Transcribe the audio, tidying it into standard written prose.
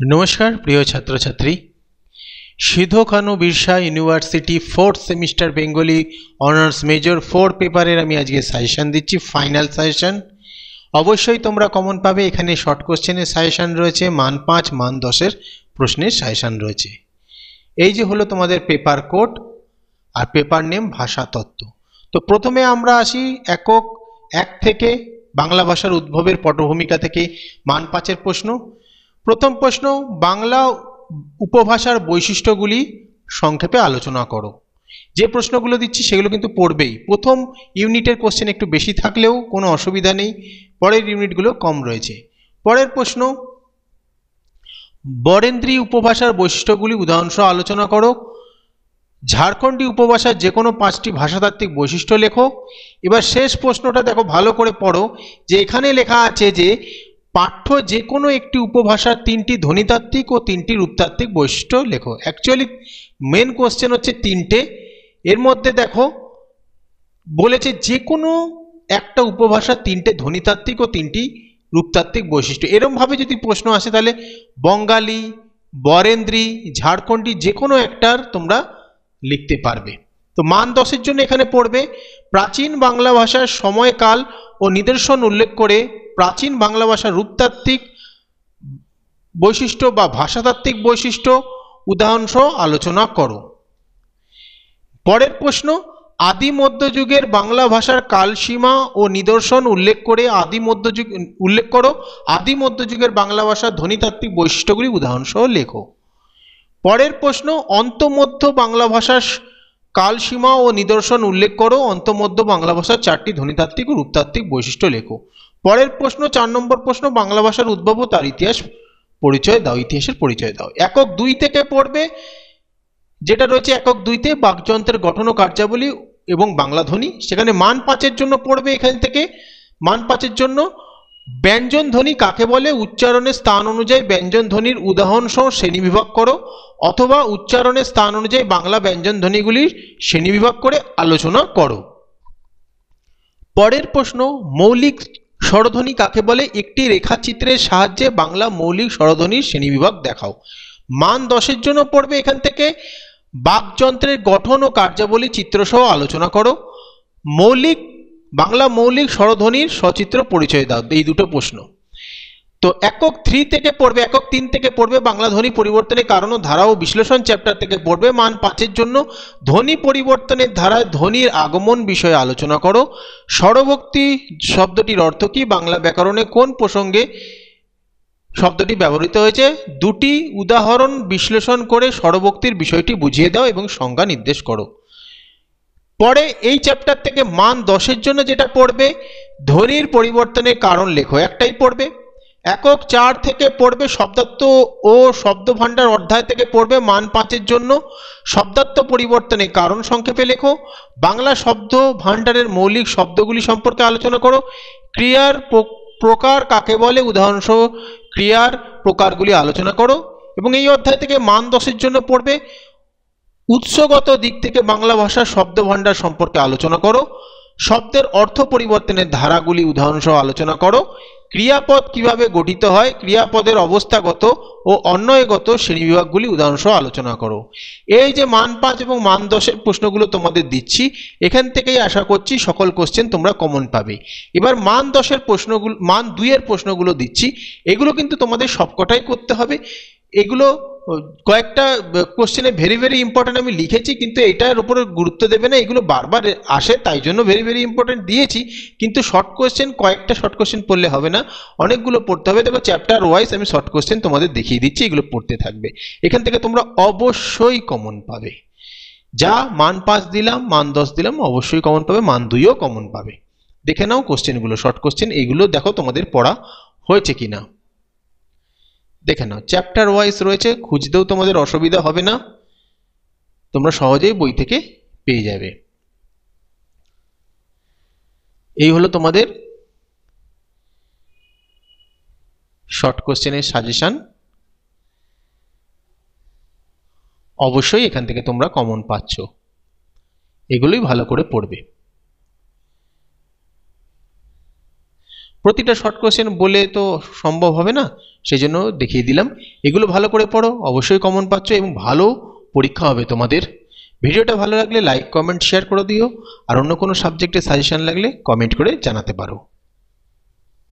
नमस्कार प्रिय छात्र छात्री Sidho Kanhu Birsa university 4th semester Bengali honours major 4 पेपारेर आमी आजके साजेशन दिচ্ছি फाइनल साजेशन अवश्यई तोमरा कमन पाबे एखाने शर्ट कोश्चेनेर साजेशन रयेछे मान 5 मान 10 एर प्रश्नेर साजेशन रयेछे এই যে হলো তোমাদের পেপার কোড আর পেপার নেম ভাষা তত্ত্ব। তো প্রথমে আমরা আসি একক 1 থেকে বাংলা ভাষার উদ্ভবের পটভূমিকা থেকে মান 5 এর প্রশ্ন। প্রথম প্রশ্ন, বাংলা উপভাষার বৈশিষ্ট্যগুলি সংক্ষেপে আলোচনা করো। যে প্রশ্নগুলো দিচ্ছি সেগুলো কিন্তু পড়বেই, প্রথম ইউনিটের কোশ্চেন একটু বেশি থাকলেও কোনো অসুবিধা নেই, পরের ইউনিটগুলো কম রয়েছে। পরের প্রশ্ন, বরেন্দ্রী উপভাষার বৈশিষ্ট্যগুলি উদাহরণসহ আলোচনা করো। ঝাড়খণ্ডী উপভাষার যে কোনো 5টি ভাষাতাত্ত্বিক বৈশিষ্ট্য লেখো। এবার শেষ প্রশ্নটা দেখো, ভালো করে পড়ো, যে এখানে লেখা আছে যে পাঠ্য যে কোনো একটি উপভাষার 3টি ধ্বনিতাত্ত্বিক ও 3টি রূপতাত্ত্বিক বৈশিষ্ট্য লেখো। অ্যাকচুয়ালি মেন কোশ্চেন হচ্ছে 3টে, এর মধ্যে দেখো বলেছে যে কোনো একটা উপভাষার 3টে ধ্বনিতাত্ত্বিক ও 3টি রূপতাত্ত্বিক বৈশিষ্ট্য। এরকমভাবে যদি প্রশ্ন আসে তাহলে বঙ্গালী, বরেন্দ্রী, ঝাড়খণ্ডী যে কোনো একটার তোমরা লিখতে পারবে। তো মান 10 এর জন্য এখানে পড়বে প্রাচীন বাংলা ভাষার সময়কাল ও নিদর্শন উল্লেখ করে প্রাচীন বাংলা ভাষার রূপতাত্ত্বিক বৈশিষ্ট্য বা ভাষাতাত্ত্বিক বৈশিষ্ট্য উদাহরণসহ আলোচনা করো। পরের প্রশ্ন, আদি মধ্যযুগের বাংলা ভাষার কালসীমা ও নিদর্শন উল্লেখ করে আদি মধ্যযুগের বাংলা ভাষার ধ্বনিতাত্ত্বিক বৈশিষ্ট্যগুলি উদাহরণসহ লেখো। পরের প্রশ্ন, অন্তমধ্য বাংলা ভাষার কালসীমা ও নিদর্শন উল্লেখ করো। অন্তমধ্য বাংলা ভাষার 4টি ধ্বনিতাত্ত্বিক ও রূপতাত্ত্বিক বৈশিষ্ট্য লেখো। পরের প্রশ্ন 4 নম্বর প্রশ্ন, বাংলা ভাষার উদ্ভব ও তার ইতিহাস পরিচয় দাও, ইতিহাসের পরিচয় দাও। একক 2 থেকে পড়বে যেটা রয়েছে একক 2তে বাকযন্ত্রের গঠন ও কার্যাবলী এবং বাংলা ধ্বনি। সেখানে মান 5 এর জন্য পড়বে এখান থেকে মান 5 এর জন্য ব্যঞ্জন ধ্বনি কাকে বলে, উচ্চারণের স্থান অনুযায়ী ব্যঞ্জন ধ্বনির উদাহরণ সহ শ্রেণীবিভাগ করো, অথবা উচ্চারণের স্থান অনুযায়ী বাংলা ব্যঞ্জন ধ্বনিগুলির শ্রেণীবিভাগ করে আলোচনা করো। পরের প্রশ্ন, মৌলিক স্বরধ্বনি কাকে বলে, একটি রেখাচিত্রের সাহায্যে বাংলা মৌলিক স্বরধ্বনির শ্রেণীবিভাগ দেখাও। মান 10 এর জন্য পড়বে এখান থেকে বাকযন্ত্রের গঠন ও কার্যাবলী চিত্রসহ আলোচনা করো। বাংলা মৌলিক স্বরধ্বনির সচিত্র পরিচয় দাও। এই দুটো প্রশ্ন। তো একক 3 থেকে পড়বে, একক 3 থেকে পড়বে বাংলা ধ্বনি পরিবর্তনের কারণ ও ধারা ও বিশ্লেষণ চ্যাপ্টার থেকে পড়বে মান 5 এর জন্য ধ্বনি পরিবর্তনের ধারায় ধ্বনির আগমন বিষয়ে আলোচনা করো। স্বরভক্তি শব্দটির অর্থ কি, বাংলা ব্যাকরণে কোন প্রসঙ্গে শব্দটি ব্যবহৃত হয়েছে, দুটি উদাহরণ বিশ্লেষণ করে স্বরভক্তির বিষয়টি বুঝিয়ে দাও এবং সংজ্ঞা নির্দেশ করো। পরে এই চ্যাপ্টার থেকে মান 10 এর জন্য যেটা পড়বে ধ্বনির পরিবর্তনের কারণ লেখো, একটাই পড়বে। একক 4 থেকে পড়বে শব্দার্থ ও শব্দভাণ্ডার অধ্যায় থেকে পড়বে মান 5 এর জন্য শব্দার্থ পরিবর্তনের কারণ সংক্ষেপে লেখো। বাংলা শব্দ ভাণ্ডারের মৌলিক শব্দগুলি সম্পর্কে আলোচনা করো। ক্রিয়ার প্রকার কাকে বলে, উদাহরণসহ ক্রিয়ার প্রকারগুলি আলোচনা করো। এবং এই অধ্যায় থেকে মান 10 এর জন্য পড়বে উৎসগত দিক থেকে বাংলা ভাষার শব্দ ভাণ্ডার সম্পর্কে আলোচনা করো। শব্দের অর্থ পরিবর্তনের ধারাগুলি উদাহরণসহ আলোচনা করো। ক্রিয়াপদ কিভাবে গঠিত হয়, ক্রিয়াপদের অবস্থাগত ও অন্বয়গত শ্রেণীবিভাগগুলি উদাহরণসহ আলোচনা করো। এই যে মান 5 এবং মান 10 এর প্রশ্নগুলো তোমাদের দিচ্ছি, এখান থেকেই আশা করছি সকল কোশ্চেন তোমরা কমন পাবে। এবার মান 10 এর প্রশ্নগুলো, মান 2 এর প্রশ্নগুলো দিচ্ছি, এগুলো কিন্তু তোমাদের সবকটাই করতে হবে। এগুলো কয়েকটা কোশ্চেনে ভেরি ভেরি ইম্পর্টেন্ট আমি লিখেছি, কিন্তু এটার উপরে গুরুত্ব দেবে না, এগুলো বারবার আসে তাই জন্য ভেরি ভেরি ইম্পর্টেন্ট দিয়েছি। কিন্তু শর্ট কোশ্চেন, কয়েকটা শর্ট কোশ্চেন পড়লে হবে না, অনেকগুলো পড়তে হবে। দেখো চ্যাপ্টার ওয়াইজ আমি শর্ট কোশ্চেন তোমাদের দেখিয়ে দিচ্ছি, এগুলো পড়তে থাকবে। এখান থেকে তোমরা অবশ্যই কমন পাবে। যা মান 5 দিলাম, মান 10 দিলাম, অবশ্যই কমন পাবে, মান 2ও কমন পাবে। দেখে নাও কোশ্চেনগুলো, শর্ট কোশ্চেন এইগুলো দেখো তোমাদের পড়া হয়েছে কিনা দেখে নাও। চ্যাপ্টার ওয়াইজ রয়েছে, খুঁজতেও তোমাদের অসুবিধা হবে না, তোমরা সহজেই বই থেকে পেয়ে যাবে। এই হলো তোমাদের শর্ট কোশ্চেনের সাজেশন। অবশ্যই এখান থেকে তোমরা কমন পাচ্ছ, এগুলোই ভালো করে পড়বে। প্রতিটা শর্ট কোশ্চেন বলে তো সম্ভব হবে না, সেই জন্য দেখিয়ে দিলাম। এগুলো ভালো করে পড়ো, অবশ্যই কমন পাচ্ছ এবং ভালো পরীক্ষা হবে তোমাদের। ভিডিওটা ভালো লাগলে লাইক কমেন্ট শেয়ার করে দিও, আর অন্য কোনো সাবজেক্টে সাজেশন লাগলে কমেন্ট করে জানাতে পারো।